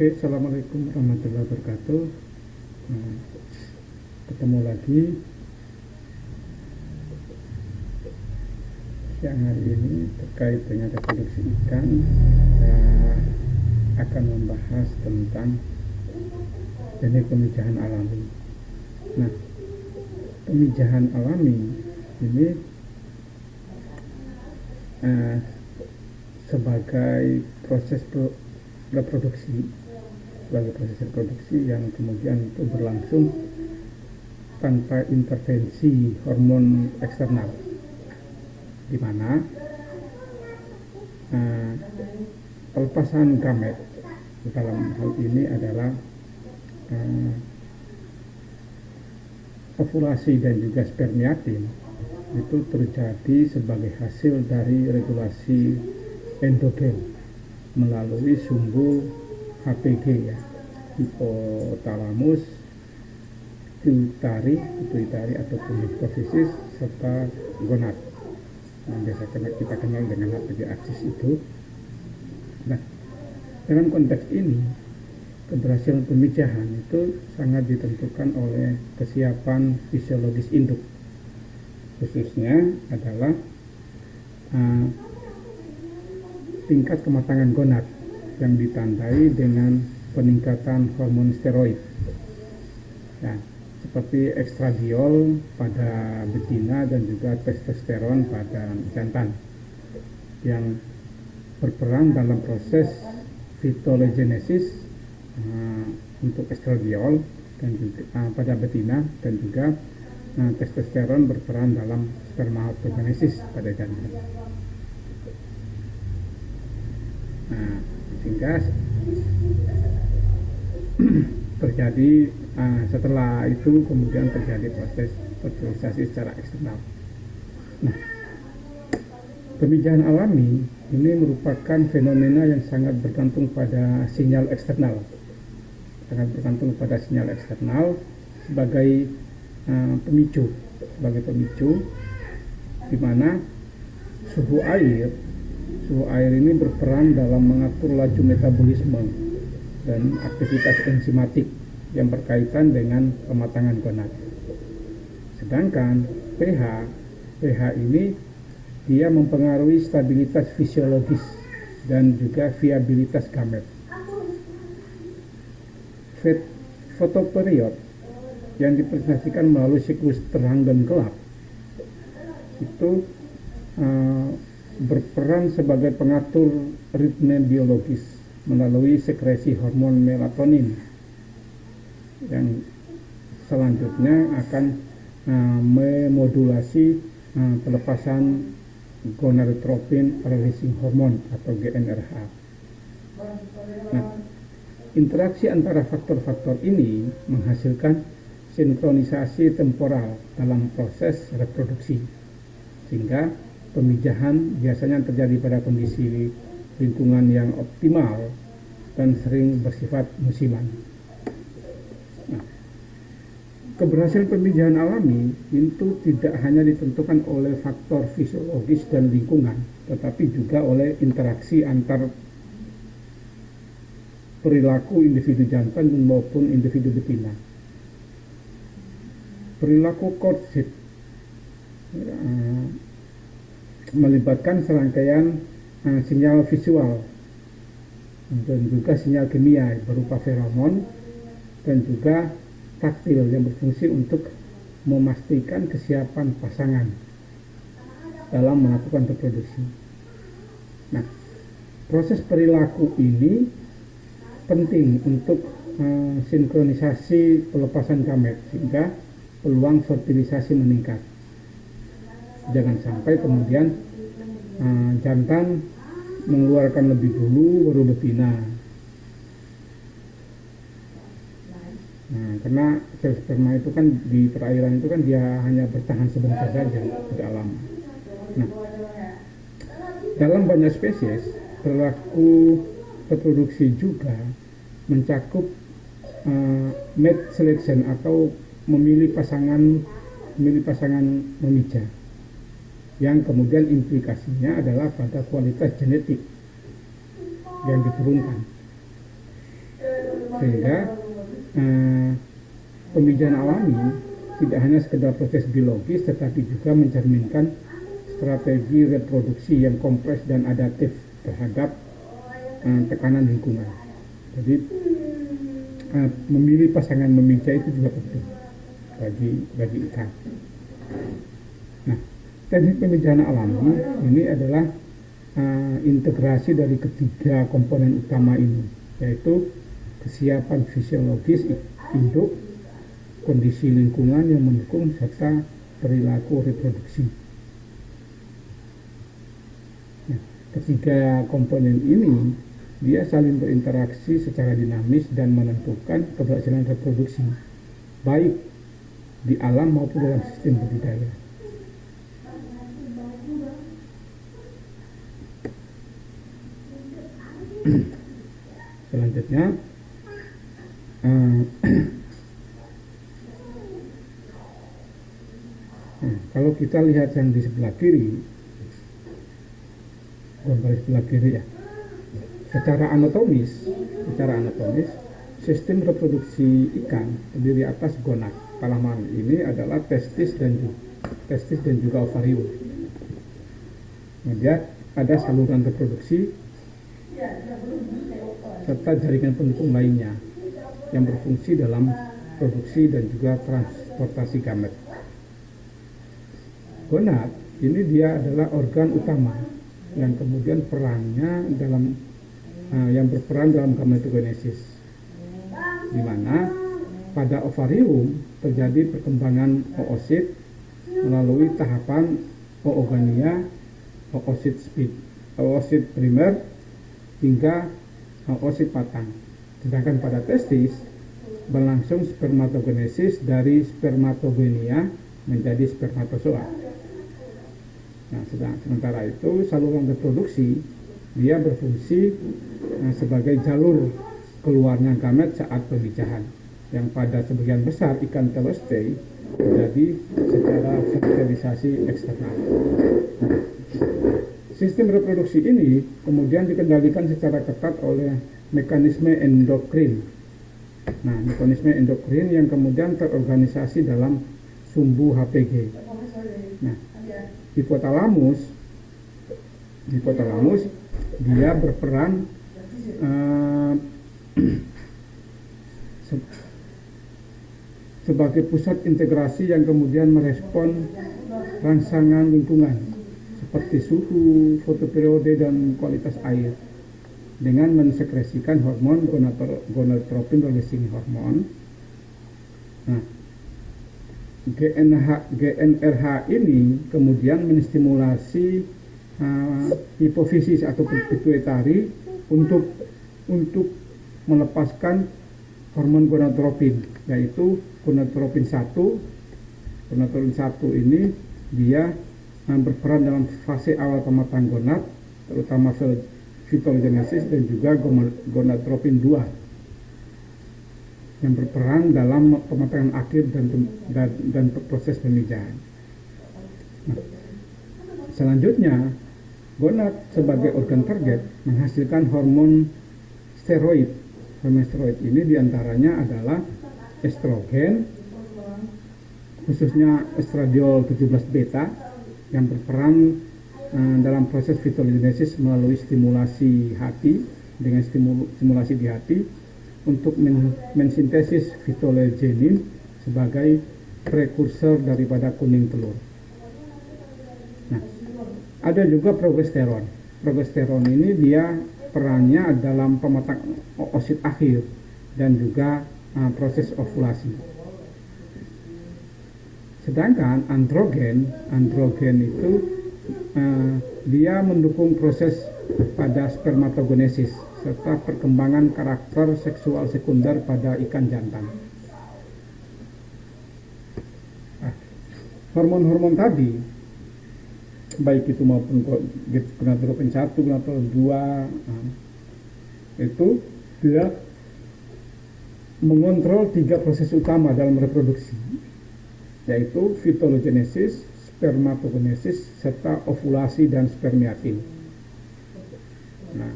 Oke, assalamualaikum warahmatullahi wabarakatuh. Nah, ketemu lagi siang hari ini terkait dengan reproduksi ikan. Kita akan membahas tentang jenis pemijahan alami. Nah, pemijahan alami ini sebagai proses reproduksi yang kemudian itu berlangsung tanpa intervensi hormon eksternal, di mana pelepasan gamet dalam hal ini adalah ovulasi dan juga spermiatin itu terjadi sebagai hasil dari regulasi endogen melalui sumbu HPG, ya, hipotalamus, pituitari ataupun hipofisis serta gonad yang biasa kita kenal dengan HPG aksis itu. Nah, dalam konteks ini keberhasilan pemijahan itu sangat ditentukan oleh kesiapan fisiologis induk, khususnya adalah tingkat kematangan gonad yang ditandai dengan peningkatan hormon steroid, ya, seperti estradiol pada betina dan juga testosteron pada jantan, yang berperan dalam proses fitogenesis untuk estradiol dan juga pada betina, dan juga testosteron berperan dalam spermatogenesis pada jantan. Sehingga terjadi setelah itu kemudian terjadi proses fertilisasi secara eksternal. Nah, pemijahan alami ini merupakan fenomena yang sangat bergantung pada sinyal eksternal, sebagai pemicu, di mana suhu air ini berperan dalam mengatur laju metabolisme dan aktivitas enzimatik yang berkaitan dengan kematangan gonad. Sedangkan pH ini dia mempengaruhi stabilitas fisiologis dan juga viabilitas gamet. Fotoperiod yang dipresentasikan melalui siklus terang dan gelap itu berperan sebagai pengatur ritme biologis melalui sekresi hormon melatonin yang selanjutnya akan memodulasi pelepasan gonadotropin releasing hormone atau GnRH. Nah, interaksi antara faktor-faktor ini menghasilkan sinkronisasi temporal dalam proses reproduksi, sehingga pemijahan biasanya terjadi pada kondisi lingkungan yang optimal dan sering bersifat musiman. Nah, keberhasilan pemijahan alami itu tidak hanya ditentukan oleh faktor fisiologis dan lingkungan, tetapi juga oleh interaksi antar perilaku individu jantan maupun individu betina. Perilaku courtship melibatkan serangkaian sinyal visual dan juga sinyal kimia berupa feromon dan juga taktil yang berfungsi untuk memastikan kesiapan pasangan dalam melakukan reproduksi. Nah, proses perilaku ini penting untuk sinkronisasi pelepasan gamet sehingga peluang fertilisasi meningkat. Jangan sampai kemudian jantan mengeluarkan lebih dulu baru betina. Nah, karena sel sperma itu kan di perairan itu kan dia hanya bertahan sebentar saja, tidak lama. Nah, dalam banyak spesies perilaku reproduksi juga mencakup mate selection atau memilih pasangan memijah, yang kemudian implikasinya adalah pada kualitas genetik yang diturunkan. Sehingga pemijahan alami tidak hanya sekedar proses biologis, tetapi juga mencerminkan strategi reproduksi yang kompleks dan adaptif terhadap tekanan lingkungan. Jadi memilih pasangan memijah itu juga penting bagi ikan. Nah, teknik pemijahan alami ini adalah integrasi dari ketiga komponen utama ini, yaitu kesiapan fisiologis induk, kondisi lingkungan yang mendukung, serta perilaku reproduksi. Nah, ketiga komponen ini dia saling berinteraksi secara dinamis dan menentukan keberhasilan reproduksi, baik di alam maupun dalam sistem budidaya. Selanjutnya, kalau kita lihat yang di sebelah kiri, gambar sebelah kiri ya, secara anatomis, sistem reproduksi ikan terdiri atas gonad. Dalam hal ini adalah testis dan juga ovarium. Kemudian ada saluran reproduksi serta jaringan pendukung lainnya yang berfungsi dalam produksi dan juga transportasi gamet. Gonad ini dia adalah organ utama yang kemudian yang berperan dalam gametogenesis, di mana pada ovarium terjadi perkembangan oosit melalui tahapan oogonia, oosit primer hingga oosit patang. Sedangkan pada testis berlangsung spermatogenesis dari spermatogenia menjadi spermatozoa. Nah, sementara itu saluran reproduksi dia berfungsi sebagai jalur keluarnya gamet saat pemijahan, yang pada sebagian besar ikan telostei terjadi secara fertilisasi eksternal. Sistem reproduksi ini kemudian dikendalikan secara ketat oleh mekanisme endokrin. Nah, mekanisme endokrin yang kemudian terorganisasi dalam sumbu HPG. Nah, hipotalamus dia berperan sebagai pusat integrasi yang kemudian merespon rangsangan lingkungan seperti suhu, fotoperiode, dan kualitas air dengan mensekresikan hormon gonadotropin releasing hormone. Nah, GnRH ini kemudian menstimulasi hipofisis atau pituitari untuk melepaskan hormon gonadotropin, yaitu gonadotropin 1. Gonadotropin 1 ini dia berperan dalam fase awal pemetaan gonad, terutama fitologenesis, dan juga gonadotropin 2 yang berperan dalam pemetaan akhir dan proses pemijahan. Nah, selanjutnya, gonad sebagai organ target menghasilkan hormon steroid. Hormon steroid ini diantaranya adalah estrogen, khususnya estradiol 17 beta, yang berperan dalam proses fitologenesis melalui stimulasi hati, dengan stimulasi di hati untuk mensintesis fitologenin sebagai prekursor daripada kuning telur. Nah, ada juga progesteron. Progesteron ini dia perannya dalam pemetaan oosit akhir dan juga proses ovulasi. Sedangkan androgen itu dia mendukung proses pada spermatogenesis serta perkembangan karakter seksual sekunder pada ikan jantan. Hormon-hormon tadi, baik itu maupun gonadotropin 1, gonadotropin 2, itu dia mengontrol 3 proses utama dalam reproduksi, yaitu fitologenesis, spermatogenesis, serta ovulasi dan spermiatin. Nah,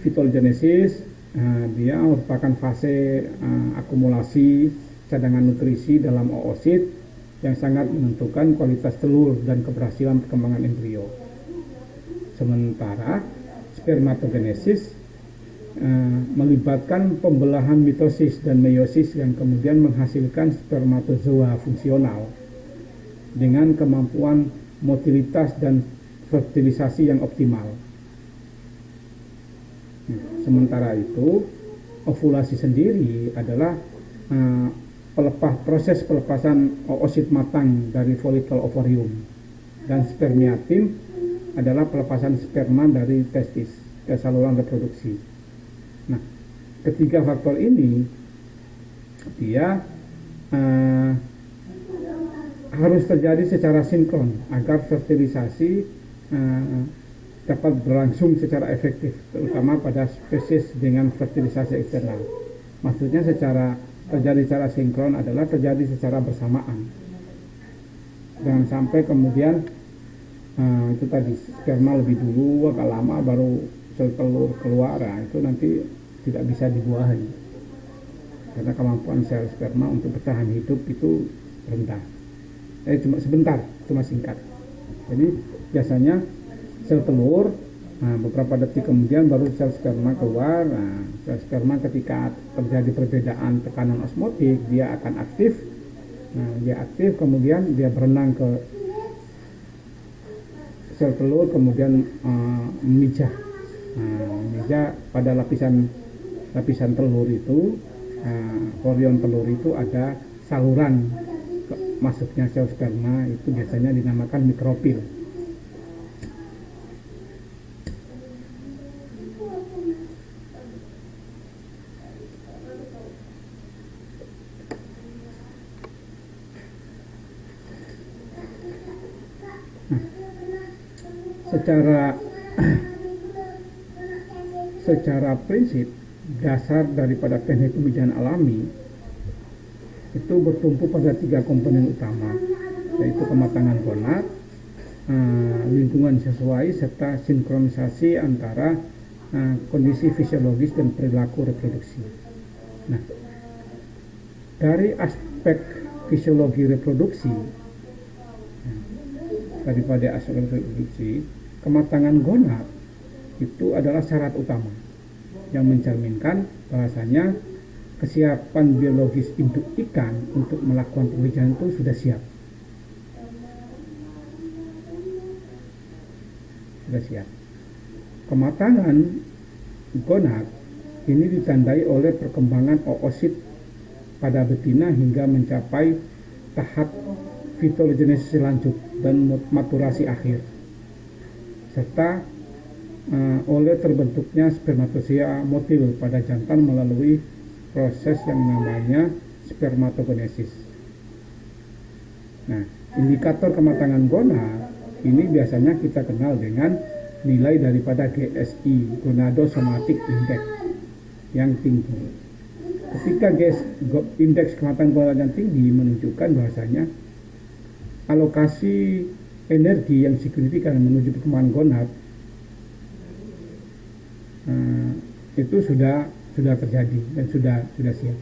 fitologenesis Dia merupakan fase akumulasi cadangan nutrisi dalam oosit yang sangat menentukan kualitas telur dan keberhasilan perkembangan embrio. Sementara spermatogenesis melibatkan pembelahan mitosis dan meiosis yang kemudian menghasilkan spermatozoa fungsional dengan kemampuan motilitas dan fertilisasi yang optimal. Sementara itu, ovulasi sendiri adalah proses pelepasan oosit matang dari folikel ovarium, dan spermiatin adalah pelepasan sperma dari testis ke saluran reproduksi. Nah, ketiga faktor ini dia harus terjadi secara sinkron agar fertilisasi dapat berlangsung secara efektif, terutama pada spesies dengan fertilisasi eksternal. Maksudnya terjadi secara sinkron adalah terjadi secara bersamaan. Jangan sampai kemudian itu tadi sperma lebih dulu, agak lama baru sel telur keluar, itu nanti tidak bisa dibuahi karena kemampuan sel sperma untuk bertahan hidup itu rendah. Cuma sebentar, cuma singkat. Jadi biasanya sel telur, beberapa detik kemudian baru sel sperma keluar. Sel sperma ketika terjadi perbedaan tekanan osmotik, dia akan aktif. Dia aktif, kemudian dia berenang ke sel telur, kemudian memijah. Memijah pada lapisan telur itu, chorion telur itu ada saluran masuknya sel sperma, itu biasanya dinamakan mikrofil. Secara prinsip dasar daripada teknik pemijahan alami itu bertumpu pada 3 komponen utama, yaitu kematangan gonad, lingkungan sesuai, serta sinkronisasi antara kondisi fisiologis dan perilaku reproduksi. Nah, dari aspek fisiologi reproduksi, daripada aspek reproduksi, kematangan gonad itu adalah syarat utama yang mencerminkan bahasanya kesiapan biologis induk ikan untuk melakukan pemijahan itu sudah siap. Kematangan gonad ini ditandai oleh perkembangan oosit pada betina hingga mencapai tahap fitogenesis lanjut dan maturasi akhir, serta oleh terbentuknya spermatozoa motil pada jantan melalui proses yang namanya spermatogenesis. Nah, indikator kematangan gonad ini biasanya kita kenal dengan nilai daripada GSI, Gonadosomatic Index, yang tinggi. Ketika indeks kematangan gonad yang tinggi menunjukkan bahasanya alokasi energi yang signifikan menuju perkembangan gonad itu sudah terjadi dan sudah siap.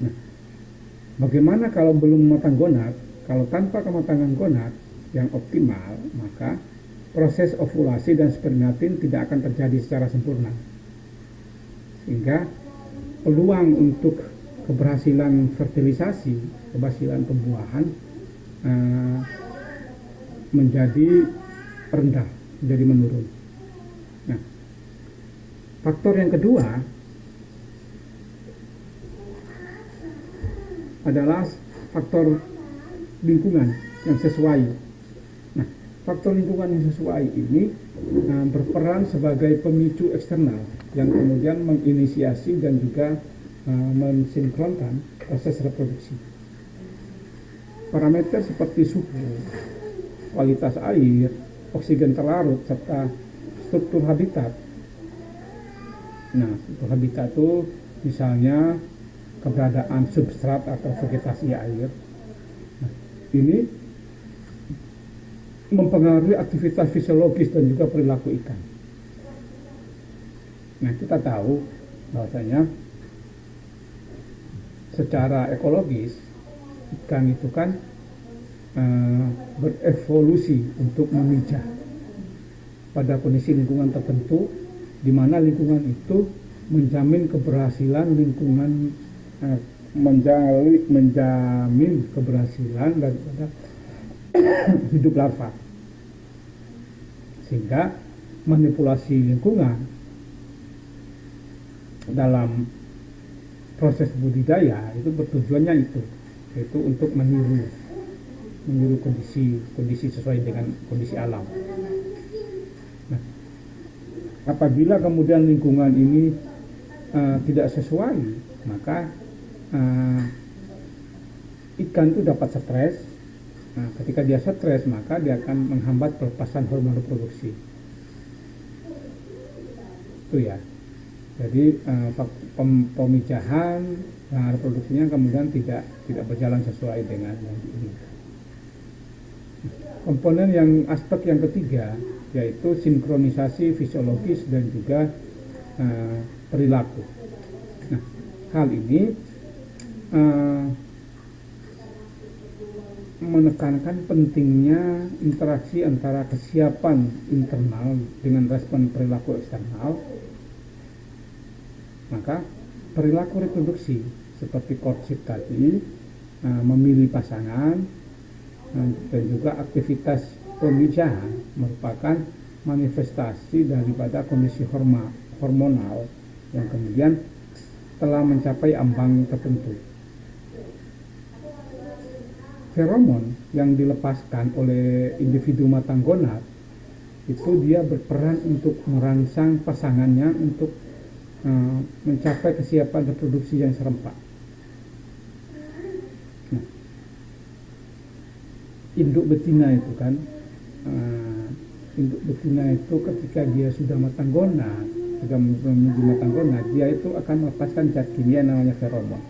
Nah, bagaimana kalau belum matang gonad? Kalau tanpa kematangan gonad yang optimal, maka proses ovulasi dan spermiatin tidak akan terjadi secara sempurna, sehingga peluang untuk keberhasilan fertilisasi, keberhasilan pembuahan menjadi rendah, menjadi menurun. Nah, faktor yang kedua adalah faktor lingkungan yang sesuai. Nah, faktor lingkungan yang sesuai ini berperan sebagai pemicu eksternal yang kemudian menginisiasi dan juga mensinkronkan proses reproduksi. Parameter seperti suhu, kualitas air, oksigen terlarut, serta struktur habitat. Nah, struktur habitat itu misalnya keberadaan substrat atau vegetasi air. Nah, ini mempengaruhi aktivitas fisiologis dan juga perilaku ikan. Nah, kita tahu bahwasanya secara ekologis ikan itu kan berevolusi untuk memijah pada kondisi lingkungan tertentu, di mana lingkungan itu menjamin keberhasilan lingkungan, menjamin keberhasilan daripada hidup larva, sehingga manipulasi lingkungan dalam proses budidaya itu bertujuannya itu, yaitu untuk meniru kondisi sesuai dengan kondisi alam. Nah, apabila kemudian lingkungan ini tidak sesuai, maka ikan itu dapat stres. Nah, ketika dia stres, maka dia akan menghambat pelepasan hormon reproduksi. Itu ya. Jadi pemijahan reproduksinya kemudian tidak berjalan sesuai dengan yang diinginkan. Komponen aspek yang ketiga yaitu sinkronisasi fisiologis dan juga perilaku. Nah, hal ini menekankan pentingnya interaksi antara kesiapan internal dengan respon perilaku eksternal. Maka perilaku reproduksi seperti courtship tadi, memilih pasangan, dan juga aktivitas pemijahan merupakan manifestasi daripada kondisi hormonal yang kemudian telah mencapai ambang tertentu. Feromon yang dilepaskan oleh individu matang gonad itu dia berperan untuk merangsang pasangannya untuk mencapai kesiapan reproduksi yang serempak. Nah, induk betina itu kan, induk betina itu ketika dia sudah matang gonad, sudah menuju matang gonad, dia itu akan melepaskan zat kimia namanya feromon.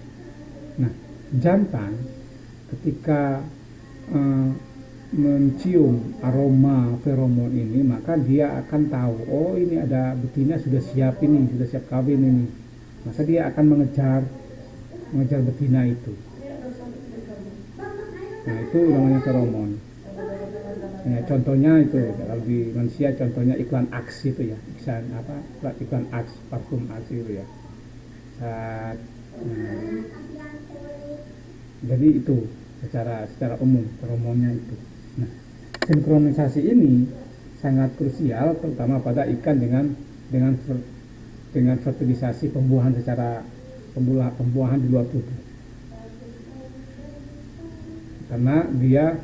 Nah, jantan ketika mencium aroma feromon ini, maka dia akan tahu, oh ini ada betina sudah siap ini, sudah siap kawin ini. Maka dia akan mengejar betina itu. Nah, itu namanya feromon. Nah, contohnya itu kalau di manusia contohnya iklan Axe itu ya, iklan Axe, parfum Axe itu ya. Jadi itu secara umum feromonnya itu. Nah, sinkronisasi ini sangat krusial terutama pada ikan dengan fertilisasi pembuahan pembuahan di luar tubuh. Karena dia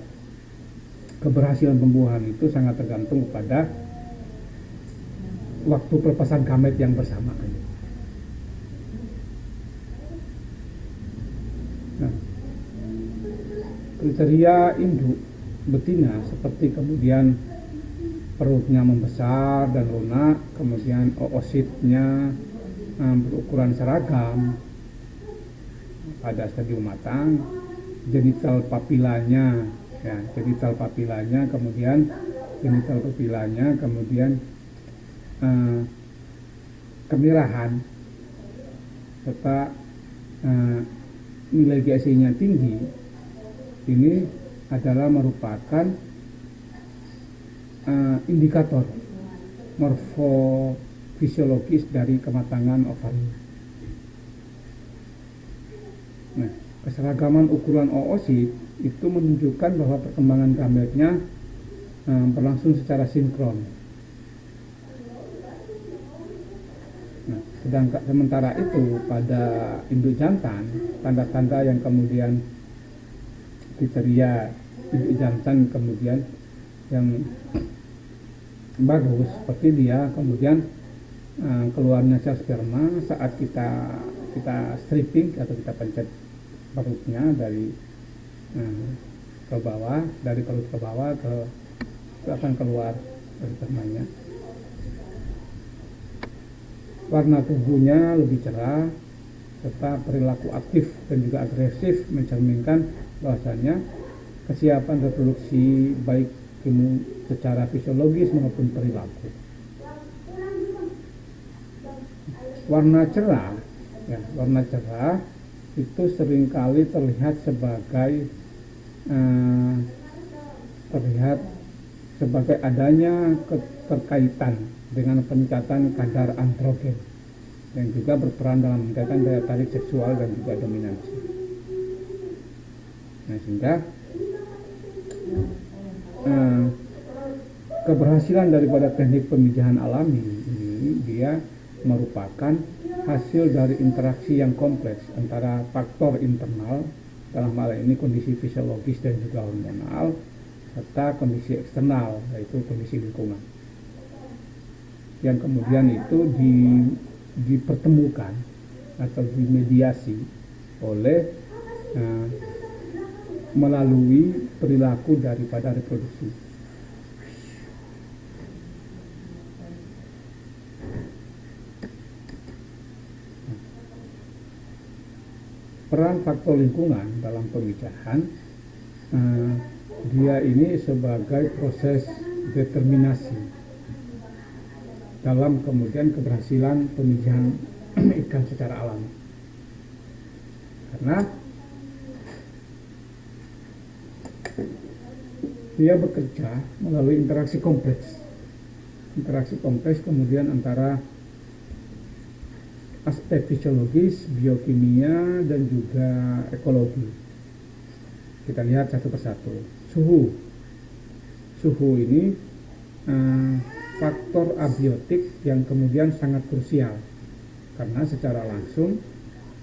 keberhasilan pembuahan itu sangat tergantung kepada waktu pelepasan gamet yang bersamaan. Nah, kriteria induk betina seperti kemudian perutnya membesar dan lunak, kemudian oositnya berukuran seragam pada stadium matang, genital papilanya kemudian kemerahan serta nilai GSI-nya tinggi. Ini adalah merupakan indikator morfofisiologis dari kematangan ovarium. Nah, keseragaman ukuran oosit itu menunjukkan bahwa perkembangan gametnya berlangsung secara sinkron. Nah, sementara itu pada induk jantan, tanda-tanda yang kemudian kriteria induk jantan kemudian yang bagus seperti dia kemudian keluarnya sel sperma saat kita stripping atau kita pencet perutnya dari ke bawah, dari perut ke bawah itu akan keluar dari spermanya. Warna tubuhnya lebih cerah serta perilaku aktif dan juga agresif mencerminkan bahwasanya kesiapan reproduksi baik secara fisiologis maupun perilaku. warna cerah, ya, warna cerah itu seringkali terlihat sebagai adanya keterkaitan dengan peningkatan kadar androgen yang juga berperan dalam meningkatkan daya tarik seksual dan juga dominansi. Nah, sehingga keberhasilan daripada teknik pemijahan alami ini dia merupakan hasil dari interaksi yang kompleks antara faktor internal, dalam hal ini kondisi fisiologis dan juga hormonal, serta kondisi eksternal, yaitu kondisi lingkungan, yang kemudian itu dipertemukan atau dimediasi oleh melalui perilaku daripada reproduksi. Peran faktor lingkungan dalam pemijahan, dia ini sebagai proses determinasi dalam kemudian keberhasilan pemijahan ikan secara alami. Karena dia bekerja melalui interaksi kompleks kemudian antara aspek fisiologis, biokimia, dan juga ekologi. Kita lihat satu persatu. Suhu ini faktor abiotik yang kemudian sangat krusial karena secara langsung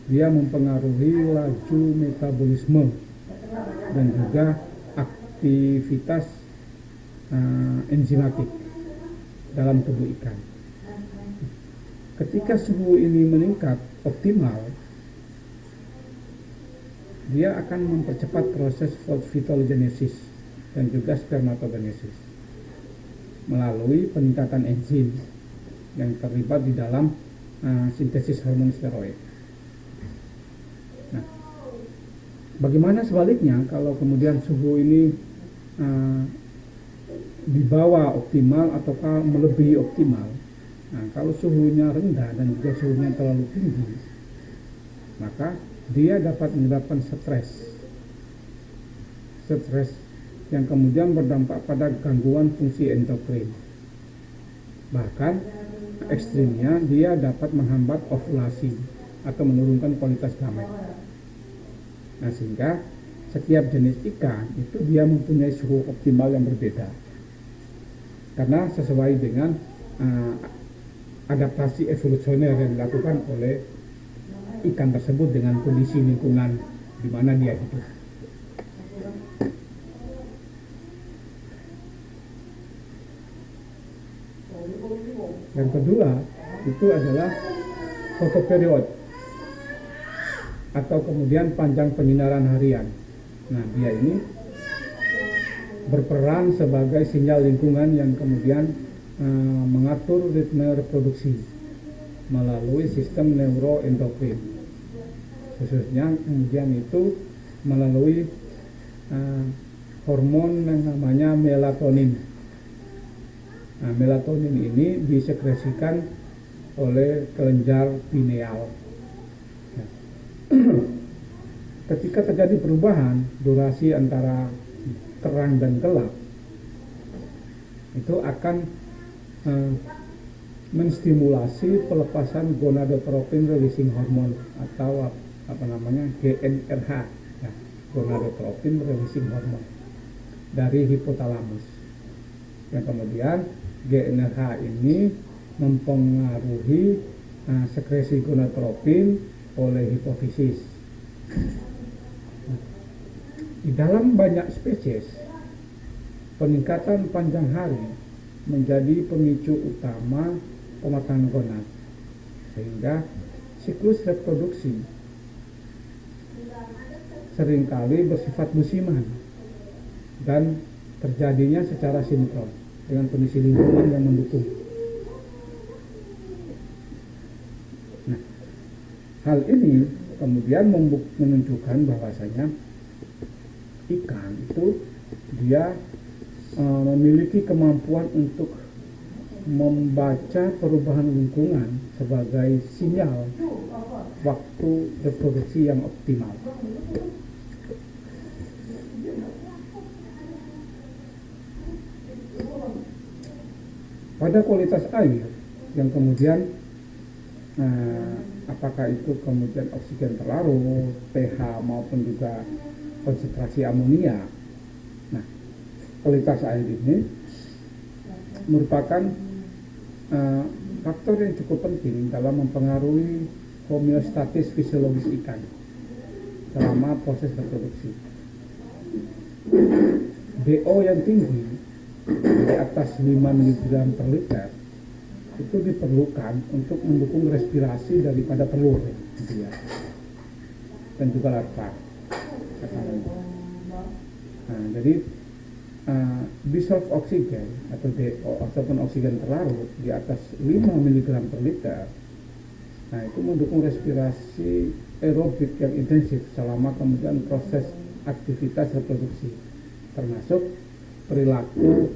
dia mempengaruhi laju metabolisme dan juga aktivitas enzimatik dalam tubuh ikan. Ketika suhu ini meningkat optimal, dia akan mempercepat proses vitalogenesis dan juga spermatogenesis melalui peningkatan enzim yang terlibat di dalam sintesis hormon steroid. Nah, bagaimana sebaliknya kalau kemudian suhu ini di bawah optimal ataukah melebihi optimal? Nah, kalau suhunya rendah dan juga suhunya terlalu tinggi, maka dia dapat menyebabkan stres yang kemudian berdampak pada gangguan fungsi endokrin. Bahkan ekstrimnya dia dapat menghambat ovulasi atau menurunkan kualitas gamet. Nah, sehingga setiap jenis ikan itu dia mempunyai suhu optimal yang berbeda karena sesuai dengan adaptasi evolusioner yang dilakukan oleh ikan tersebut dengan kondisi lingkungan di mana dia hidup. Yang kedua itu adalah fotoperiod atau kemudian panjang penyinaran harian. Nah, dia ini berperan sebagai sinyal lingkungan yang kemudian mengatur ritme reproduksi melalui sistem neuroendokrin, khususnya kemudian itu melalui hormon yang namanya melatonin. Nah, melatonin ini disekresikan oleh kelenjar pineal. Nah, ketika terjadi perubahan durasi antara terang dan gelap, itu akan menstimulasi pelepasan gonadotropin releasing hormone atau GnRH, ya, gonadotropin releasing hormone dari hipotalamus. Yang kemudian GnRH ini mempengaruhi sekresi gonadotropin oleh hipofisis. Di dalam banyak spesies, peningkatan panjang hari menjadi pemicu utama pematangan gonad, sehingga siklus reproduksi seringkali bersifat musiman dan terjadinya secara sinkron dengan kondisi lingkungan yang mendukung. Nah, hal ini kemudian menunjukkan bahwasanya ikan itu dia memiliki kemampuan untuk membaca perubahan lingkungan sebagai sinyal waktu reproduksi yang optimal. Pada kualitas air yang kemudian apakah itu kemudian oksigen terlarut, pH maupun juga konsentrasi amonia. Nah, kualitas air ini merupakan faktor yang cukup penting dalam mempengaruhi homeostatis fisiologis ikan selama proses reproduksi. DO yang tinggi di atas 5 mg per liter itu diperlukan untuk mendukung respirasi daripada telur gitu ya, dan juga larva. Nah, jadi dissolved oxygen atau DO ataupun oksigen terlarut di atas 5 mg per liter, nah itu mendukung respirasi aerobik yang intensif selama kemudian proses aktivitas reproduksi, termasuk perilaku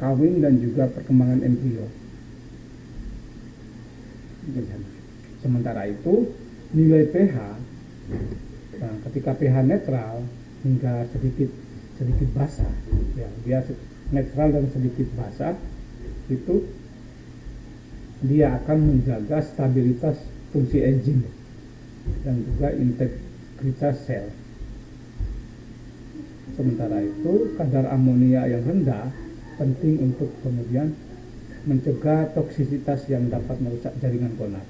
kawin dan juga perkembangan embrio. Sementara itu nilai pH ketika pH netral hingga sedikit basah, ya, dia netral dan sedikit basah, itu dia akan menjaga stabilitas fungsi enzim dan juga integritas sel. Sementara itu kadar amonia yang rendah penting untuk kemudian mencegah toksisitas yang dapat merusak jaringan gonad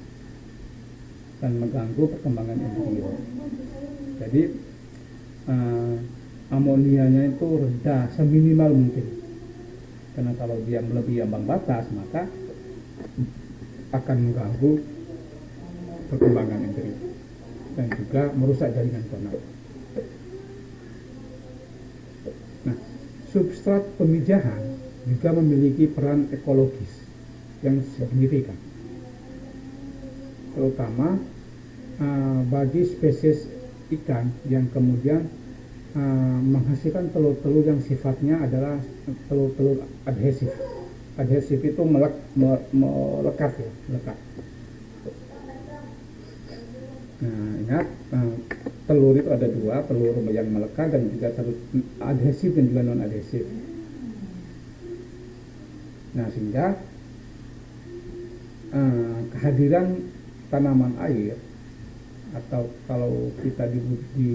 dan mengganggu perkembangan embrio. Jadi amonianya itu rendah seminimal mungkin, karena kalau dia melebihi ambang batas maka akan mengganggu perkembangan embrio dan juga merusak jaringan gonad. Nah, substrat pemijahan juga memiliki peran ekologis yang signifikan, terutama bagi spesies ikan yang kemudian menghasilkan telur-telur yang sifatnya adalah telur-telur adhesif. Adhesif itu melekat ya, melekat. Nah, ingat telur itu ada dua, telur yang melekat dan juga telur adhesif dan juga non adhesif. Nah, sehingga kehadiran tanaman air atau kalau kita di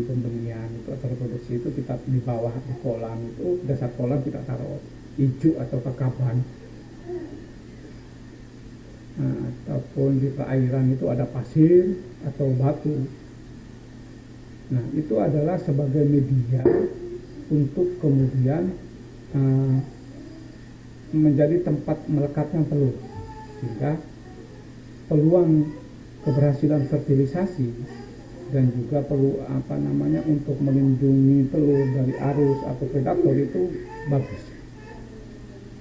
pembenihan itu atau reproduksi itu kita di bawah di kolam itu, dasar kolam kita taruh ijuk atau kekaban, ataupun di perairan itu ada pasir atau batu. Nah, itu adalah sebagai media untuk kemudian menjadi tempat melekatnya telur, sehingga peluang keberhasilan fertilisasi dan juga perlu untuk melindungi telur dari arus atau predator itu bagus.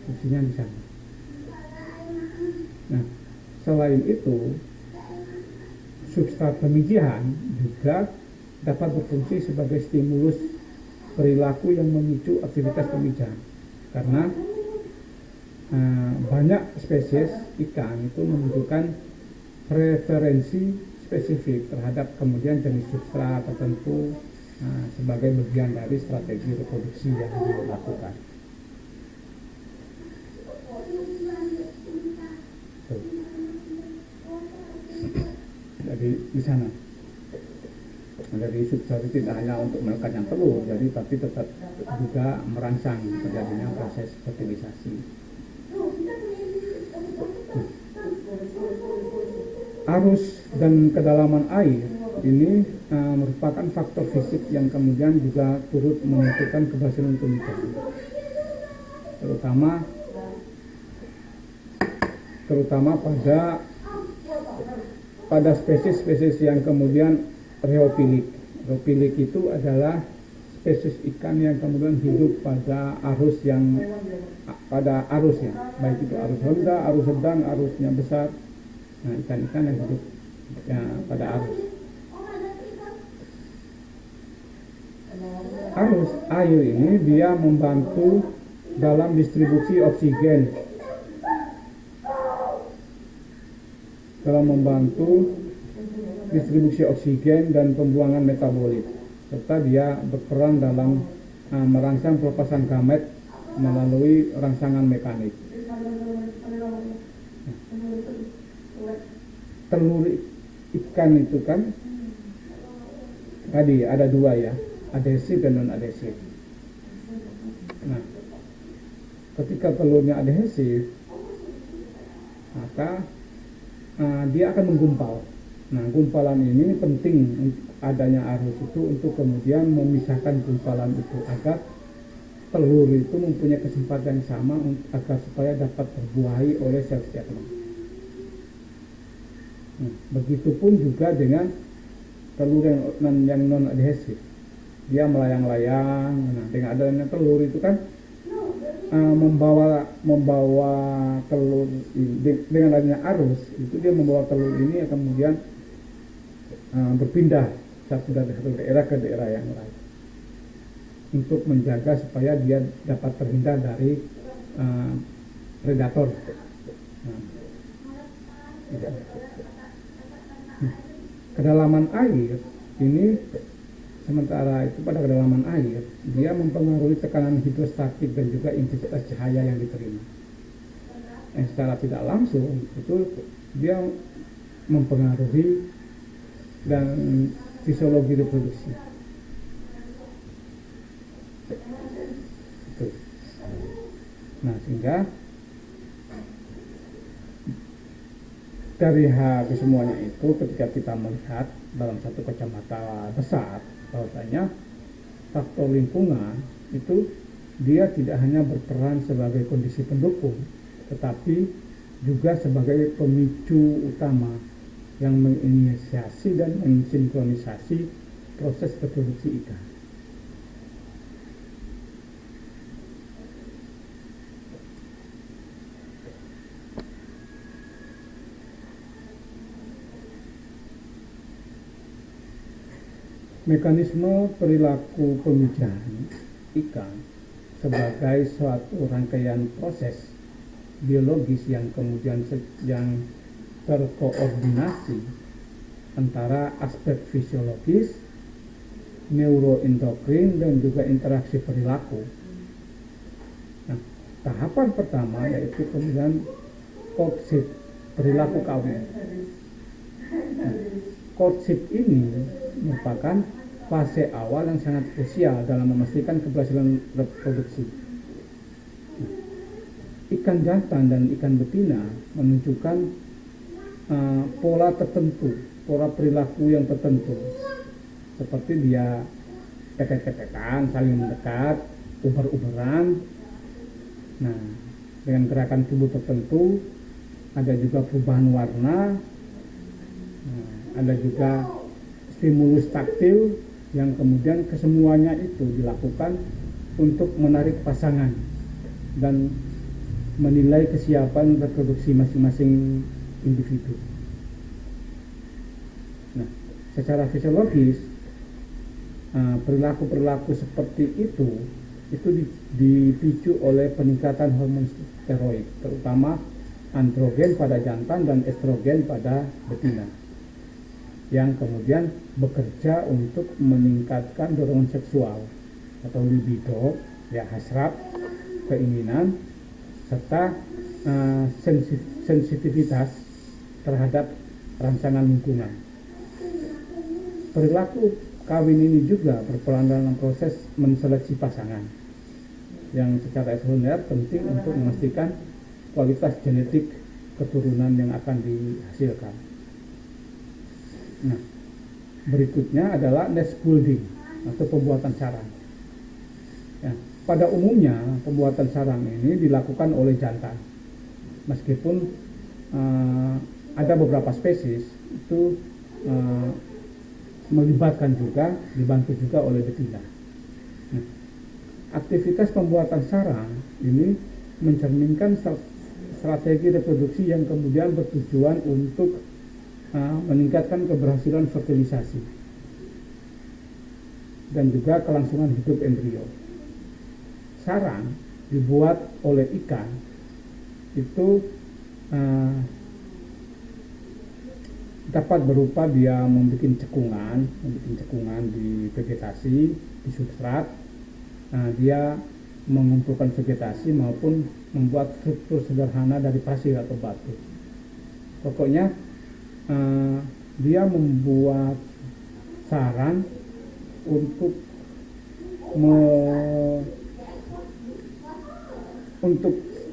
Fungsinya di sana. Nah, selain itu substrat pemijahan juga dapat berfungsi sebagai stimulus perilaku yang memicu aktivitas pemijahan, karena banyak spesies ikan itu menunjukkan preferensi spesifik terhadap kemudian jenis substrat tertentu sebagai bagian dari strategi reproduksi yang dilakukan. Jadi di sana, jadi substrat itu tidak hanya untuk melekatnya telur, jadi tapi tetap juga merangsang terjadinya proses fertilisasi. Arus dan kedalaman air ini merupakan faktor fisik yang kemudian juga turut menentukan keberhasilan pemijahan, terutama pada spesies-spesies yang kemudian reopilik. Reopilik itu adalah spesies ikan yang kemudian hidup pada arusnya, baik itu arus rendah, arus sedang, arusnya besar. Nah, ikan-ikan yang hidup pada arus. arus air ini dia membantu dalam distribusi oksigen, dan pembuangan metabolit, serta dia berperan dalam merangsang pelepasan gamet melalui rangsangan mekanik. Telur ikan itu kan tadi ada dua ya, adhesif dan non adhesif. Nah, ketika telurnya adhesif, maka dia akan menggumpal. Nah, gumpalan ini penting adanya arus itu untuk kemudian memisahkan gumpalan itu agar telur itu mempunyai kesempatan yang sama agar supaya dapat terbuahi oleh sel-sel telur. Nah, begitupun juga dengan telur yang non adhesif, dia melayang-layang. Nah, dengan adanya telur itu kan membawa telur dengan adanya arus itu, dia membawa telur ini kemudian berpindah satu daerah ke daerah yang lain untuk menjaga supaya dia dapat terhindar dari predator. Kedalaman air ini, sementara itu pada kedalaman air dia mempengaruhi tekanan hidrostatik dan juga intensitas cahaya yang diterima. Secara tidak langsung itu dia mempengaruhi dan fisiologi reproduksi. Nah, sehingga dari kesemuanya itu, ketika kita melihat dalam satu kacamata besar, bahwasanya faktor lingkungan itu dia tidak hanya berperan sebagai kondisi pendukung, tetapi juga sebagai pemicu utama yang menginisiasi dan mensinkronisasi proses reproduksi ikan. Mekanisme perilaku pemijahan ikan sebagai suatu rangkaian proses biologis yang kemudian yang terkoordinasi antara aspek fisiologis, neuroendokrin, dan juga interaksi perilaku. Nah, tahapan pertama yaitu kemudian courtship, perilaku kawin. Nah, courtship ini merupakan fase awal yang sangat krusial dalam memastikan keberhasilan reproduksi. Ikan jantan dan ikan betina menunjukkan pola tertentu, pola perilaku yang tertentu, seperti dia kepet-kepetan, saling mendekat, uber-uberan. Nah, dengan gerakan tubuh tertentu, ada juga perubahan warna, ada juga stimulus taktil yang kemudian kesemuanya itu dilakukan untuk menarik pasangan dan menilai kesiapan reproduksi masing-masing individu. Nah, secara fisiologis perilaku-perilaku seperti itu dipicu oleh peningkatan hormon steroid, terutama androgen pada jantan dan estrogen pada betina, yang kemudian bekerja untuk meningkatkan dorongan seksual atau libido, ya, hasrat, keinginan, serta sensitivitas terhadap rangsangan lingkungan. Perilaku kawin ini juga berperan dalam proses menseleksi pasangan, yang secara evolusioner penting untuk memastikan kualitas genetik keturunan yang akan dihasilkan. Nah, berikutnya adalah nest building atau pembuatan sarang. Ya, pada umumnya pembuatan sarang ini dilakukan oleh jantan, meskipun ada beberapa spesies itu melibatkan juga, dibantu juga oleh betina. Nah, aktivitas pembuatan sarang ini mencerminkan strategi reproduksi yang kemudian bertujuan untuk meningkatkan keberhasilan fertilisasi. dan juga kelangsungan hidup embrio. Sarang dibuat oleh ikan itu dapat berupa dia membuat cekungan di vegetasi, di substrat. Dia mengumpulkan vegetasi maupun membuat struktur sederhana dari pasir atau batu. Pokoknya dia membuat sarang untuk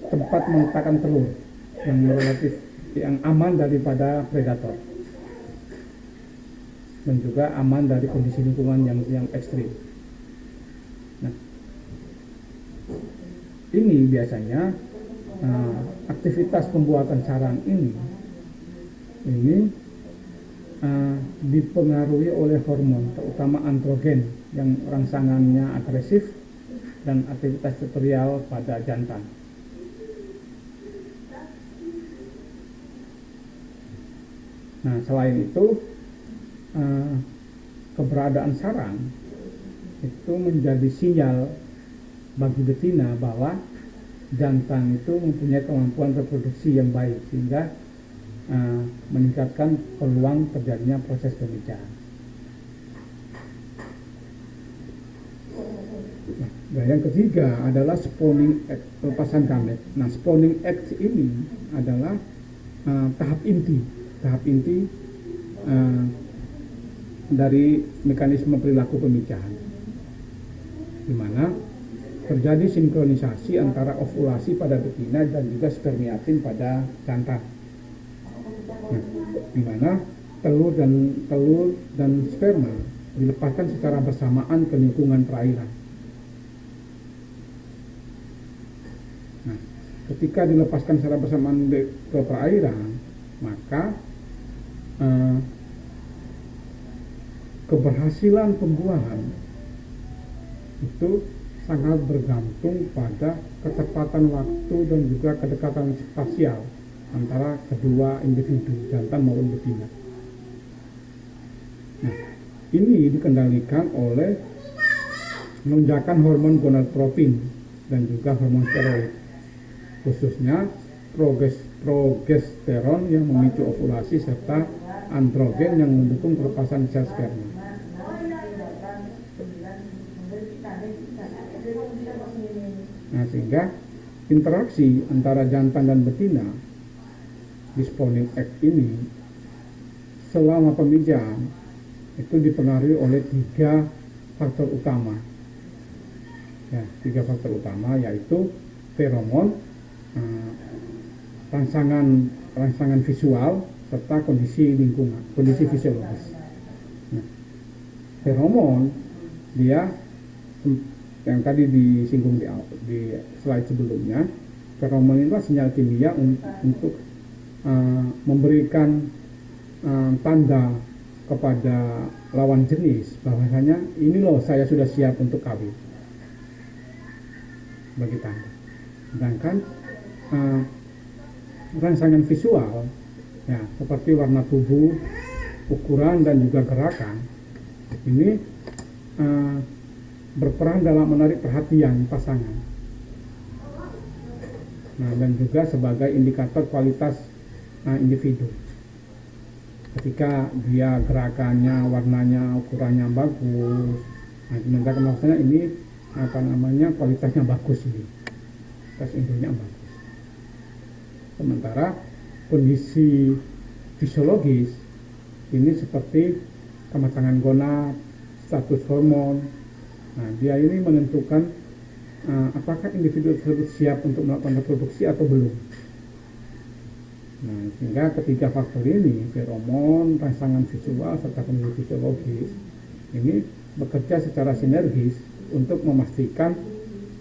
tempat meletakkan telur yang aman daripada predator dan juga aman dari kondisi lingkungan yang ekstrim. Nah, ini biasanya aktivitas pembuatan sarang ini dipengaruhi oleh hormon, terutama androgen yang rangsangannya agresif dan aktivitas tutorial pada jantan. Nah, selain itu keberadaan sarang itu menjadi sinyal bagi betina bahwa jantan itu mempunyai kemampuan reproduksi yang baik, sehingga meningkatkan peluang terjadinya proses pemijahan. Nah, yang ketiga adalah spawning act, pelepasan gamet. Nah, spawning act ini adalah tahap inti dari mekanisme perilaku pemijahan, di mana terjadi sinkronisasi antara ovulasi pada betina dan juga spermiatin pada jantan. Nah, di mana telur dan sperma dilepaskan secara bersamaan ke lingkungan perairan. Nah, ketika dilepaskan secara bersamaan ke perairan, maka keberhasilan pembuahan itu sangat bergantung pada ketepatan waktu dan juga kedekatan spasial antara kedua individu, jantan maupun betina. Nah, ini dikendalikan oleh lonjakan hormon gonadotropin dan juga hormon steroid, khususnya progesteron yang memicu ovulasi serta androgen yang mendukung pelepasan sel sperma. Nah, sehingga interaksi antara jantan dan betina di spawning act ini selama pemijahan itu dipengaruhi oleh tiga faktor utama. Ya, tiga faktor utama yaitu feromon, rangsangan visual, serta kondisi lingkungan, kondisi fisiologis. Nah, feromon dia yang tadi disinggung di slide sebelumnya, feromon itu sinyal kimia untuk memberikan tanda kepada lawan jenis bahwasanya ini loh saya sudah siap untuk kawin, bagi tanda. Sedangkan rangsangan visual ya seperti warna tubuh, ukuran dan juga gerakan ini berperan dalam menarik perhatian pasangan. Nah, dan juga sebagai indikator kualitas individu. Ketika dia gerakannya, warnanya, ukurannya bagus, nah maksudnya ini kualitasnya bagus ini, kualitas induknya bagus. Sementara kondisi fisiologis ini seperti kematangan gonad, status hormon. Nah, dia ini menentukan apakah individu tersebut siap untuk melakukan reproduksi atau belum. Nah, sehingga ketiga faktor ini, feromon, rangsangan visual, serta kondisi fisiologis, ini bekerja secara sinergis untuk memastikan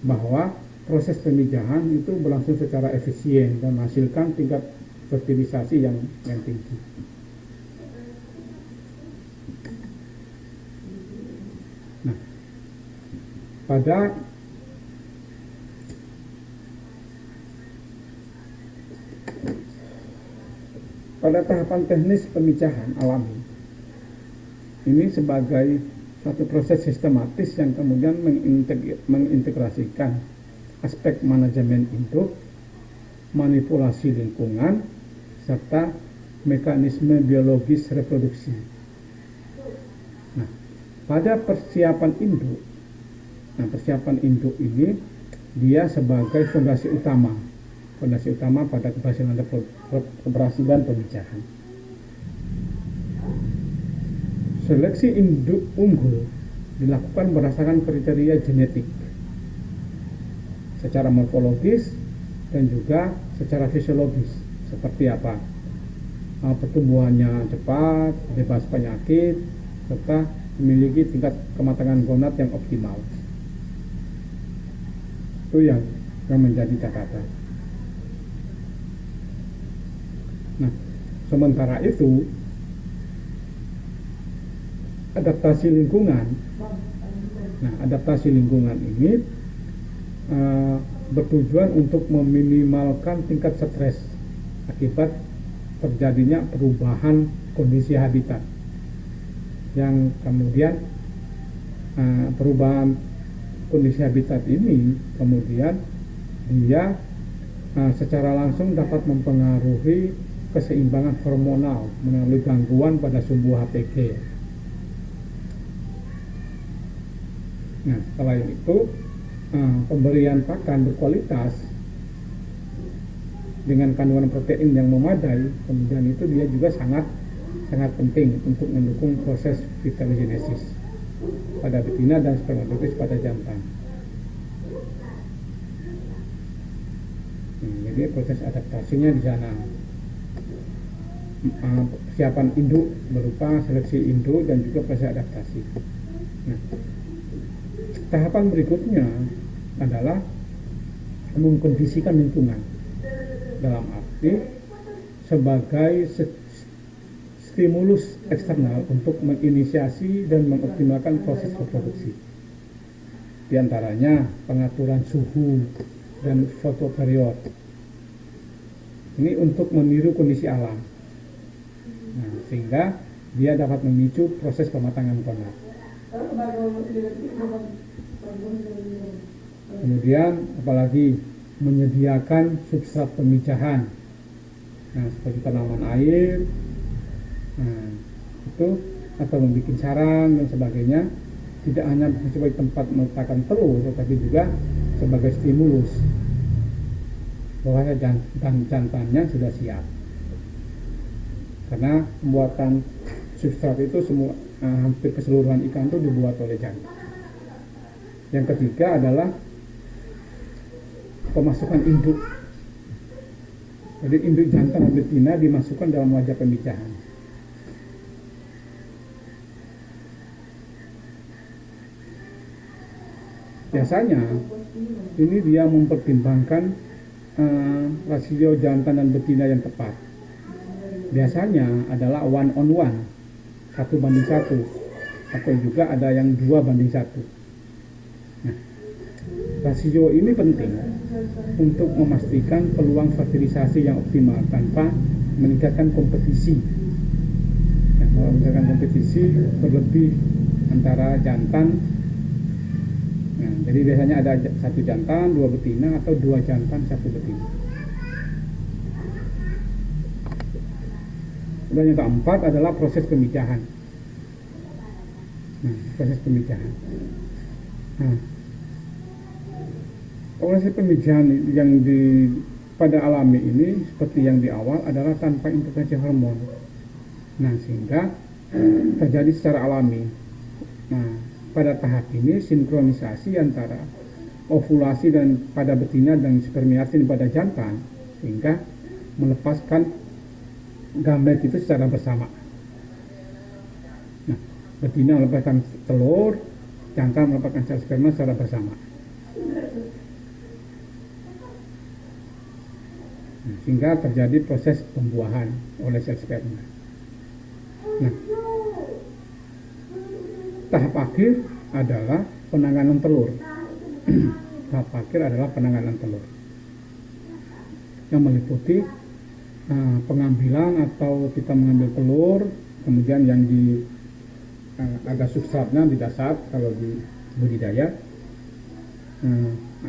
bahwa proses pemijahan itu berlangsung secara efisien dan menghasilkan tingkat fertilisasi yang tinggi. Nah, pada tahapan teknis pemijahan alami ini sebagai suatu proses sistematis yang kemudian mengintegrasikan aspek manajemen induk, manipulasi lingkungan, serta mekanisme biologis reproduksi. Nah, pada persiapan induk ini dia sebagai fondasi utama pada keberhasilan pemijahan. Seleksi induk unggul dilakukan berdasarkan kriteria genetik secara morfologis dan juga secara fisiologis. Seperti apa? Pertumbuhannya cepat, bebas penyakit, serta memiliki tingkat kematangan gonad yang optimal. Itu yang menjadi catatan. Nah, sementara itu adaptasi lingkungan ini bertujuan untuk meminimalkan tingkat stres akibat terjadinya perubahan kondisi habitat, yang kemudian perubahan kondisi habitat ini kemudian dia secara langsung dapat mempengaruhi keseimbangan hormonal melalui gangguan pada sumbu HPG. Nah, selain itu pemberian pakan berkualitas dengan kandungan protein yang memadai, kemudian itu dia juga sangat penting untuk mendukung proses vitaligenesis pada betina dan spermatozoid pada jantan. Jadi proses adaptasinya di sana. Persiapan induk berupa seleksi induk dan juga proses adaptasi. Nah, tahapan berikutnya adalah mengkondisikan lingkungan, dalam arti sebagai stimulus eksternal untuk menginisiasi dan mengoptimalkan proses reproduksi. Di antaranya pengaturan suhu dan fotoperiod. Ini untuk meniru kondisi alam. Nah, sehingga dia dapat memicu proses pematangan gonad. Kemudian apalagi menyediakan substrat pemijahan, seperti tanaman air, itu atau membuat sarang dan sebagainya, tidak hanya sebagai tempat meletakkan telur, tetapi juga sebagai stimulus bahwa jantannya sudah siap. Karena pembuatan substrat itu semua hampir keseluruhan ikan itu dibuat oleh jantan. Yang ketiga adalah pemasukan induk. Jadi induk jantan dan betina dimasukkan dalam wadah pemijahan. Biasanya ini dia mempertimbangkan rasio jantan dan betina yang tepat. Biasanya adalah 1:1, 1:1, atau juga ada yang 2:1. Nah, rasio ini penting untuk memastikan peluang fertilisasi yang optimal tanpa meningkatkan kompetisi. Kalau meningkatkan kompetisi berlebih antara jantan, jadi biasanya ada 1 jantan, 2 betina, atau 2 jantan, 1 betina. Dan yang keempat adalah proses pemijahan. Proses pemijahan. Proses pemijahan yang pada alami ini seperti yang di awal adalah tanpa intervensi hormon. Sehingga terjadi secara alami. Pada tahap ini sinkronisasi antara ovulasi dan pada betina dan spermiasi pada jantan, sehingga melepaskan gamet itu secara bersama. Betina melepaskan telur, jantan melepaskan sel sperma secara bersama. Sehingga terjadi proses pembuahan oleh sel sperma. Tahap akhir adalah penanganan telur. Tahap akhir adalah penanganan telur yang meliputi pengambilan atau kita mengambil telur, kemudian yang ada substratnya di dasar kalau di budidaya,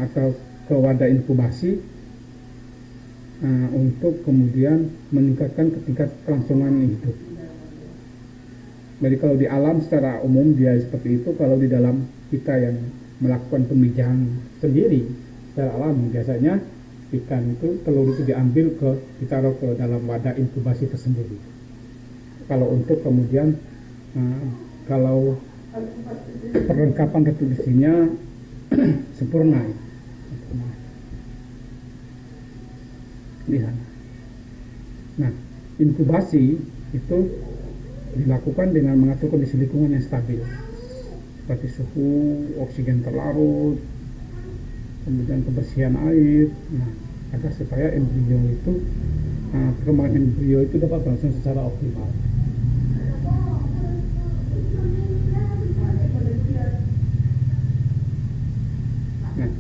atau ke wadah inkubasi untuk kemudian meningkatkan tingkat kelangsungan hidup. Jadi kalau di alam secara umum dia seperti itu, kalau di dalam kita yang melakukan pemijahan sendiri secara alami, biasanya ikan itu, telur itu diambil ditaruh ke dalam wadah inkubasi tersendiri. Kalau untuk kemudian kalau perlengkapan reproduksinya sempurna di sana. Nah, inkubasi itu dilakukan dengan mengatur kondisi lingkungan yang stabil, seperti suhu, oksigen terlarut, kemudian kebersihan air, agar supaya embrio itu, perkembangan embrio itu dapat berlangsung secara optimal. Nah,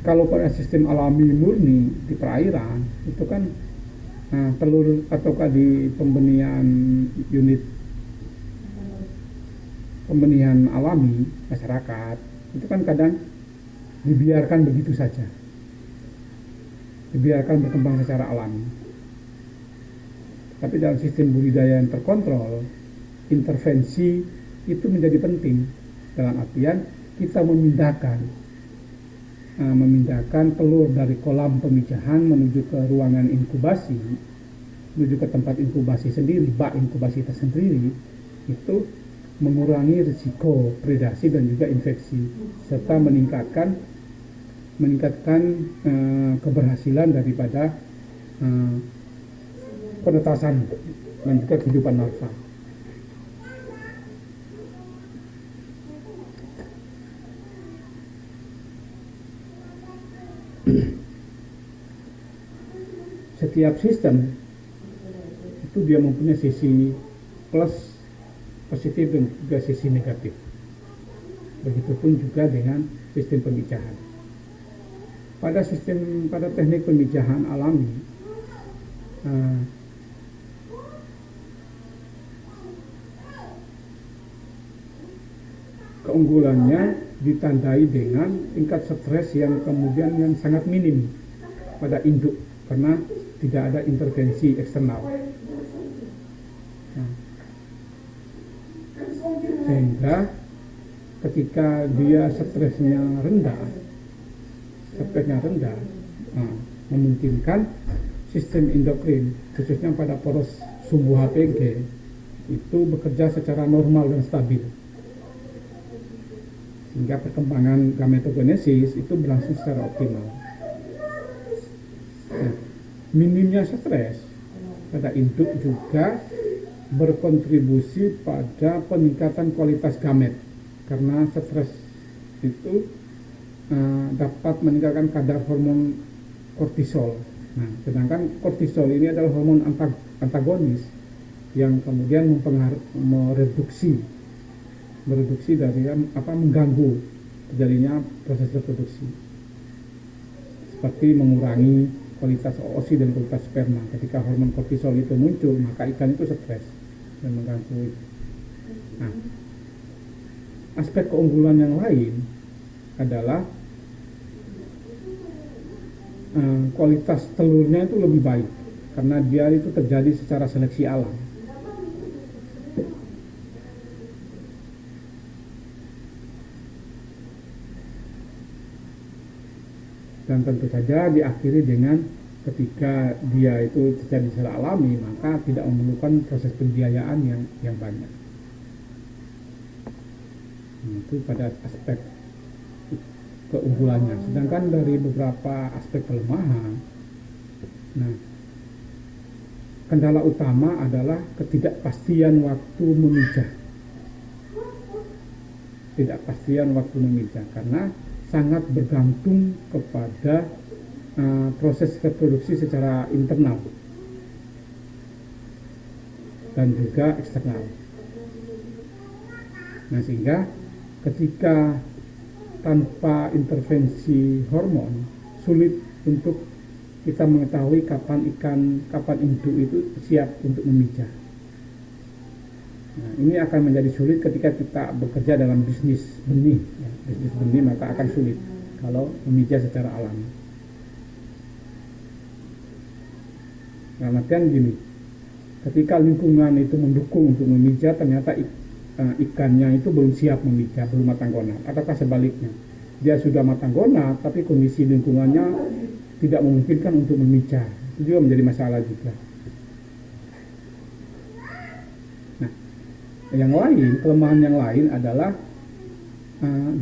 kalau pada sistem alami murni di perairan itu kan telur ataukah di unit pembenihan alami masyarakat itu kan kadang dibiarkan begitu saja, dibiarkan berkembang secara alami. Tapi dalam sistem budidaya yang terkontrol, intervensi itu menjadi penting, dalam artian kita memindahkan telur dari kolam pemijahan menuju ke ruangan inkubasi, menuju ke tempat inkubasi sendiri, bak inkubasi tersendiri, itu mengurangi risiko predasi dan juga infeksi, serta meningkatkan keberhasilan daripada penetasan dan juga kehidupan larva. Setiap sistem itu dia mempunyai sisi plus positif dan juga sisi negatif. Begitupun juga dengan sistem pemijahan. Pada teknik pemijahan alami, keunggulannya ditandai dengan tingkat stres yang sangat minim pada induk, karena tidak ada intervensi eksternal. Sehingga ketika dia stresnya rendah, memungkinkan sistem endokrin, khususnya pada poros sumbu HPG, itu bekerja secara normal dan stabil, sehingga perkembangan gametogenesis itu berlangsung secara optimal. Minimnya stres pada induk juga berkontribusi pada peningkatan kualitas gamet, karena stres itu dapat meningkatkan kadar hormon kortisol. Nah, sedangkan kortisol ini adalah hormon antagonis yang kemudian mereduksi dari mengganggu terjadinya proses reproduksi, seperti mengurangi kualitas oosit dan kualitas sperma. Ketika hormon kortisol itu muncul, maka ikan itu stres dan mengganggu. Nah, aspek keunggulan yang lain adalah kualitas telurnya itu lebih baik, karena dia itu terjadi secara seleksi alam. Dan tentu saja diakhiri dengan ketika dia itu terjadi secara alami, maka tidak memerlukan proses pembiayaan yang banyak. Itu pada aspek keunggulannya. Sedangkan dari beberapa aspek kelemahan, kendala utama adalah ketidakpastian waktu memijah. Karena sangat bergantung kepada proses reproduksi secara internal dan juga eksternal. Nah, sehingga ketika tanpa intervensi hormon, sulit untuk kita mengetahui kapan induk itu siap untuk memijah. Nah, ini akan menjadi sulit ketika kita bekerja dalam bisnis benih. Ya. Bisnis benih maka akan sulit kalau memijah secara alami. Nah, artian gini, ketika lingkungan itu mendukung untuk memijah, ternyata ikannya itu belum siap memijah, belum matang gonat. Ataukah sebaliknya, dia sudah matang gonat, tapi kondisi lingkungannya tidak memungkinkan untuk memijah. Itu juga menjadi masalah juga. Nah, yang lain, kelemahan yang lain adalah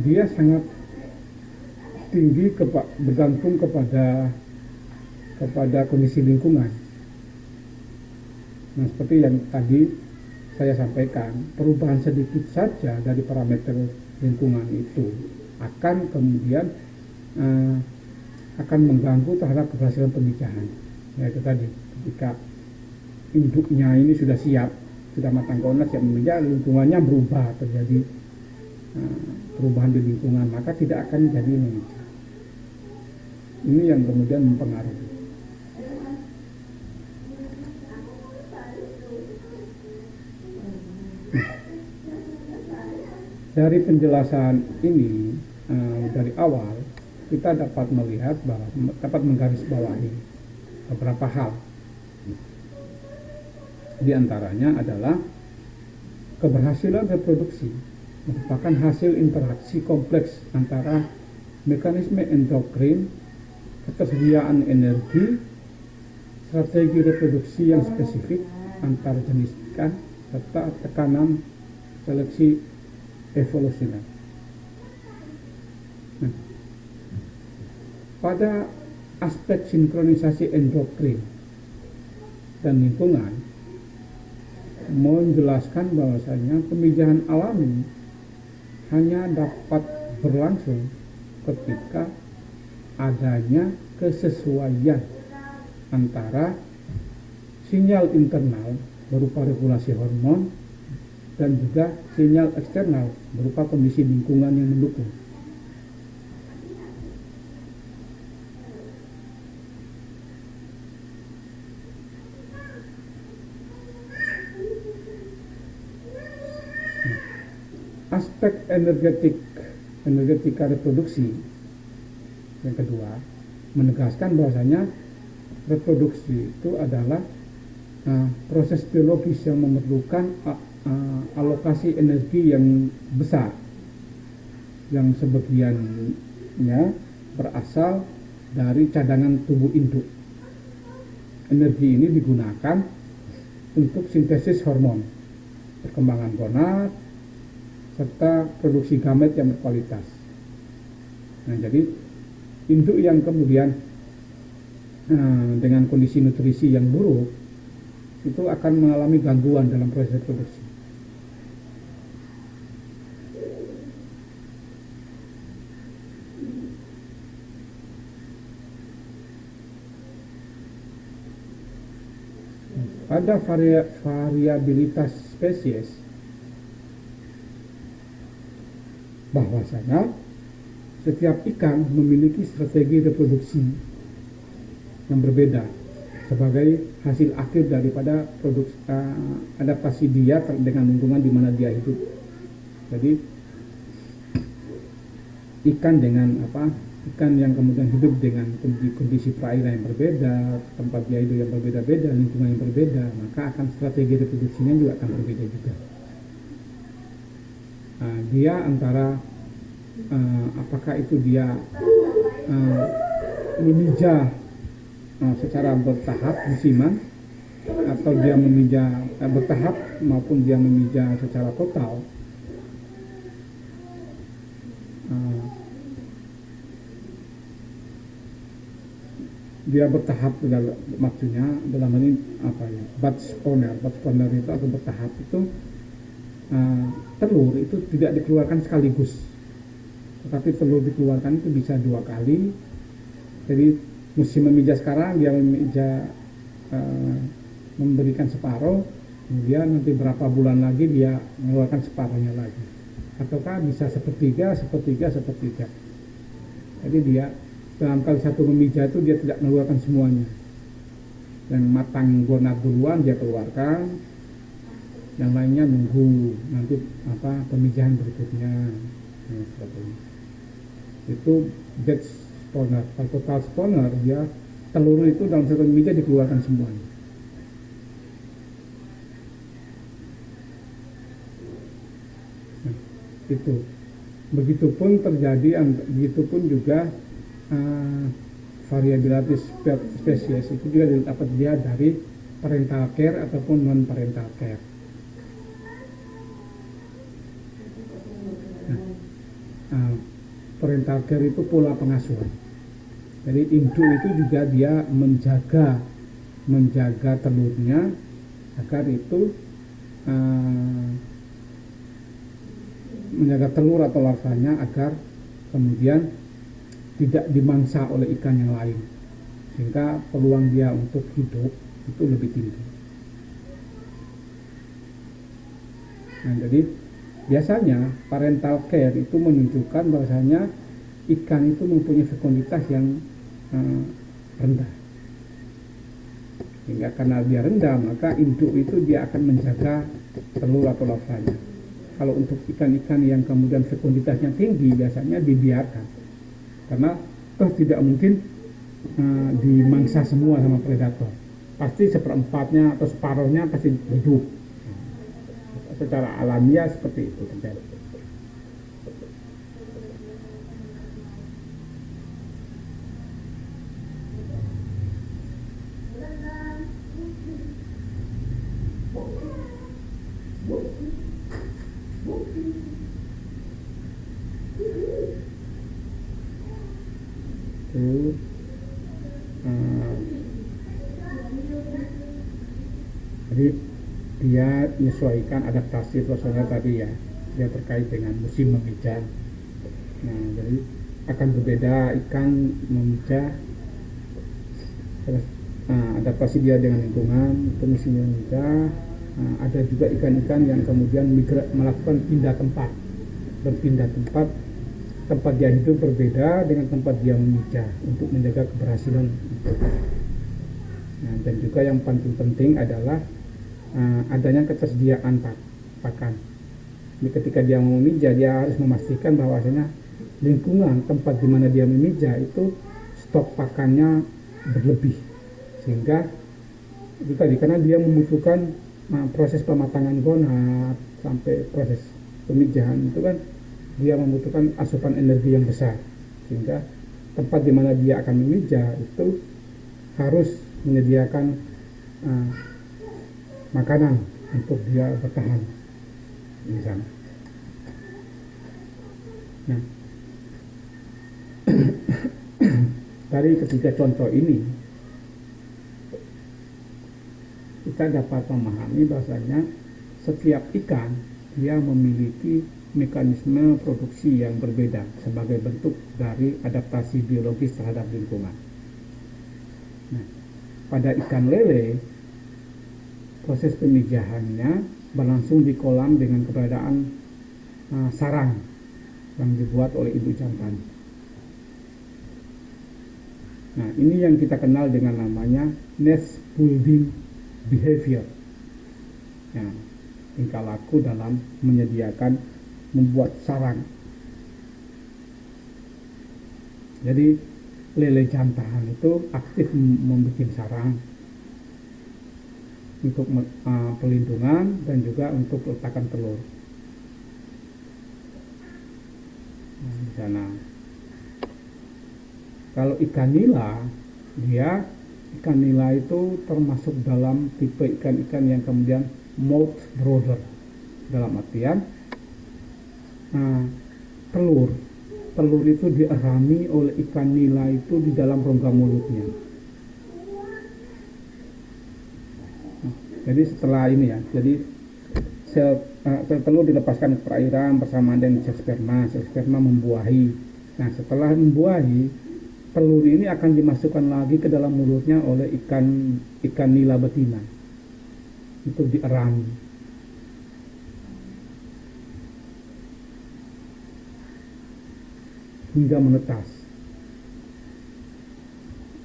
dia sangat tinggi bergantung kepada kondisi lingkungan. Nah, seperti yang tadi saya sampaikan, perubahan sedikit saja dari parameter lingkungan itu akan kemudian akan mengganggu terhadap keberhasilan pemijahan. Ya, itu tadi, ketika induknya ini sudah siap, sudah matang gonat, siap memijah, lingkungannya berubah, terjadi perubahan di lingkungan, maka tidak akan jadi memijah. Ini yang kemudian mempengaruhi. Dari penjelasan ini dari awal kita dapat melihat bahwa dapat menggarisbawahi beberapa hal. Di antaranya adalah keberhasilan reproduksi merupakan hasil interaksi kompleks antara mekanisme endokrin, ketersediaan energi, strategi reproduksi yang spesifik antar jenis ikan, serta tekanan seleksi evolusioner. Nah, pada aspek sinkronisasi endokrin dan lingkungan menjelaskan bahwasanya pemijahan alami hanya dapat berlangsung ketika adanya kesesuaian antara sinyal internal berupa regulasi hormon dan juga sinyal eksternal berupa kondisi lingkungan yang mendukung. Aspek energetika reproduksi yang kedua menegaskan bahwasanya reproduksi itu adalah proses biologis yang memerlukan alokasi energi yang besar, yang sebagiannya berasal dari cadangan tubuh induk. Energi ini digunakan untuk sintesis hormon, perkembangan gonad, serta produksi gamet yang berkualitas. Nah, jadi induk yang kemudian dengan kondisi nutrisi yang buruk itu akan mengalami gangguan dalam proses reproduksi. Pada variabilitas spesies, bahwasanya setiap ikan memiliki strategi reproduksi yang berbeda sebagai hasil akhir daripada adaptasi dia dengan lingkungan di mana dia hidup. Jadi ikan yang kemudian hidup dengan kondisi perairan yang berbeda, tempat dia hidup yang berbeda-beda, lingkungan yang berbeda, maka akan strategi reproduksinya juga akan berbeda juga. Dia antara apakah itu dia memijah secara bertahap musiman, atau dia memijah bertahap maupun dia memijah secara total. Dia bertahap maksudnya dalam ini batch spawner itu atau bertahap itu telur itu tidak dikeluarkan sekaligus, tetapi telur dikeluarkan itu bisa 2 kali. Jadi musim memijah sekarang dia memijah memberikan separuh, kemudian nanti berapa bulan lagi dia mengeluarkan separuhnya lagi, ataukah bisa sepertiga. Jadi dia dalam kali satu memijah itu dia tidak mengeluarkan semuanya. Yang matang gonad duluan dia keluarkan, yang lainnya nunggu nanti pemijahan berikutnya. Nah, sebagainya. Itu dead spawner. Kalau total spawner dia telur itu dalam satu mija dikeluarkan semuanya. Nah, itu. Begitupun juga variabilitas spesies itu juga dapat dilihat dari parental care ataupun non parental care. Nah, parental care itu pola pengasuhan. Jadi induk itu juga dia menjaga telurnya agar itu menjaga telur atau larvanya agar kemudian tidak dimangsa oleh ikan yang lain, sehingga peluang dia untuk hidup itu lebih tinggi. Nah, jadi biasanya parental care itu menunjukkan bahwasanya ikan itu mempunyai fekunditas yang rendah, sehingga karena dia rendah maka induk itu dia akan menjaga telur atau larvanya. Kalau untuk ikan-ikan yang kemudian fekunditasnya tinggi biasanya dibiarkan, karena tidak mungkin dimangsa semua sama predator. Pasti seperempatnya atau separuhnya pasti hidup. Secara alamiah seperti itu terjadi. Jadi dia menyesuaikan adaptasi suasana tadi ya, dia terkait dengan musim memijah. Nah, jadi akan berbeda ikan memijah, terus adaptasi dia dengan lingkungan, itu musim memijah. Ada juga ikan-ikan yang kemudian melakukan pindah tempat, berpindah tempat dia hidup berbeda dengan tempat dia memijah untuk menjaga keberhasilan. Nah, dan juga yang paling penting adalah adanya ketersediaan pakan. Jadi ketika dia mau memijah, dia harus memastikan bahwasanya lingkungan tempat di mana dia memijah itu stok pakannya berlebih, sehingga itu tadi karena dia membutuhkan proses pematangan gonad sampai proses pemijahan itu kan dia membutuhkan asupan energi yang besar, sehingga tempat di mana dia akan memijah itu harus menyediakan makanan untuk dia bertahan di sana. Nah, dari ketiga contoh ini kita dapat memahami bahwasanya setiap ikan dia memiliki mekanisme produksi yang berbeda sebagai bentuk dari adaptasi biologis terhadap lingkungan. Nah, pada ikan lele, proses pemijahannya berlangsung di kolam dengan keberadaan sarang yang dibuat oleh ibu jantan. Nah, ini yang kita kenal dengan namanya nest building behavior. Nah, tingkah laku dalam membuat sarang. Jadi lele jantan itu aktif membuat sarang untuk pelindungan dan juga untuk peletakan telur. Nah, di sana. Kalau ikan nila itu termasuk dalam tipe ikan-ikan yang kemudian mouth brooder, dalam artian telur itu dierami oleh ikan nila itu di dalam rongga mulutnya. Jadi setelah ini ya, jadi sel telur dilepaskan ke perairan bersamaan dengan sel sperma membuahi. Nah, setelah membuahi, telur ini akan dimasukkan lagi ke dalam mulutnya oleh ikan nila betina. Itu dierami. Hingga menetas.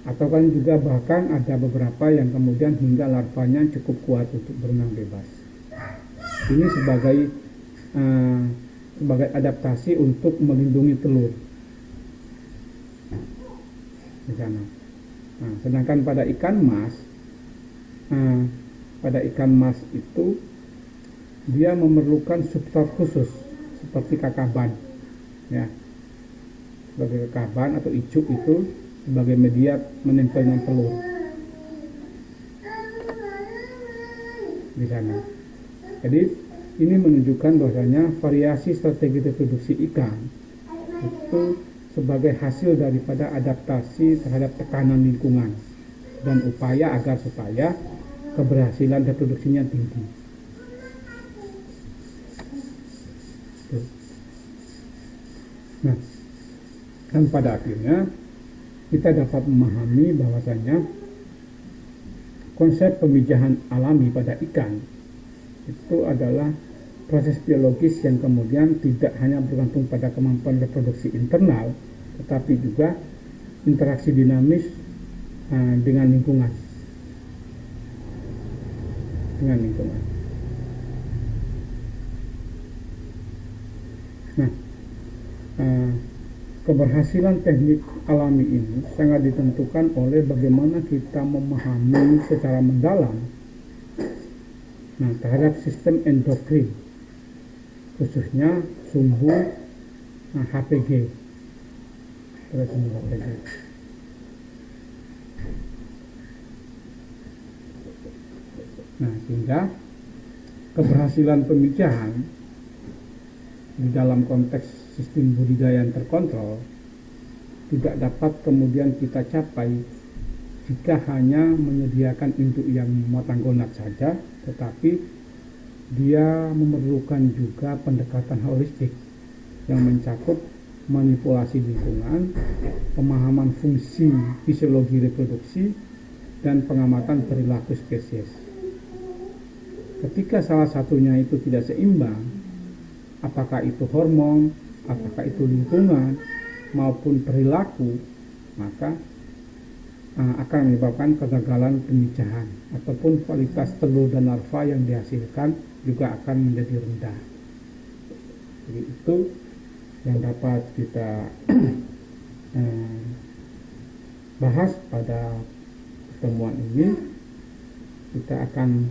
Atau kan juga bahkan ada beberapa yang kemudian hingga larvanya cukup kuat untuk berenang bebas. Ini sebagai adaptasi untuk melindungi telur di sana. Nah, sedangkan pada ikan mas itu dia memerlukan substrat khusus seperti kakaban, ya, sebagai kakaban atau icuk itu sebagai media menempelnya telur di sana. Jadi ini menunjukkan bahwasanya variasi strategi reproduksi ikan itu sebagai hasil daripada adaptasi terhadap tekanan lingkungan dan upaya supaya keberhasilan reproduksinya tinggi. Nah, dan pada akhirnya kita dapat memahami bahwasanya konsep pemijahan alami pada ikan itu adalah proses biologis yang kemudian tidak hanya bergantung pada kemampuan reproduksi internal, tetapi juga interaksi dinamis dengan lingkungan. Nah, keberhasilan teknik alami ini sangat ditentukan oleh bagaimana kita memahami secara mendalam terhadap sistem endokrin, khususnya sumbu HPG. Nah, sehingga keberhasilan pemijahan di dalam konteks sistem budidaya yang terkontrol tidak dapat kemudian kita capai jika hanya menyediakan induk yang matang gonat saja, tetapi dia memerlukan juga pendekatan holistik yang mencakup manipulasi lingkungan, pemahaman fungsi fisiologi reproduksi, dan pengamatan perilaku spesies. Ketika salah satunya itu tidak seimbang, apakah itu hormon, apakah itu lingkungan, maupun perilaku, maka akan menyebabkan kegagalan pemijahan ataupun kualitas telur dan larva yang dihasilkan juga akan menjadi rendah. Jadi itu yang dapat kita bahas pada pertemuan ini. Kita akan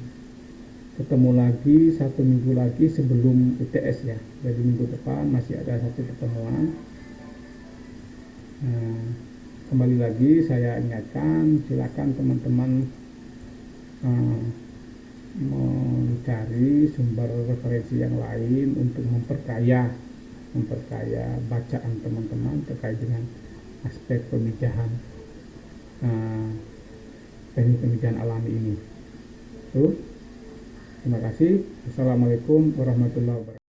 ketemu lagi 1 minggu lagi sebelum UTS, ya. Jadi minggu depan masih ada 1 pertemuan. Kembali lagi saya ingatkan, silakan teman-teman mencari sumber referensi yang lain untuk memperkaya bacaan teman-teman terkait dengan aspek pemijahan, teknik pemijahan alami ini. Terima kasih. Assalamualaikum warahmatullahi wabarakatuh.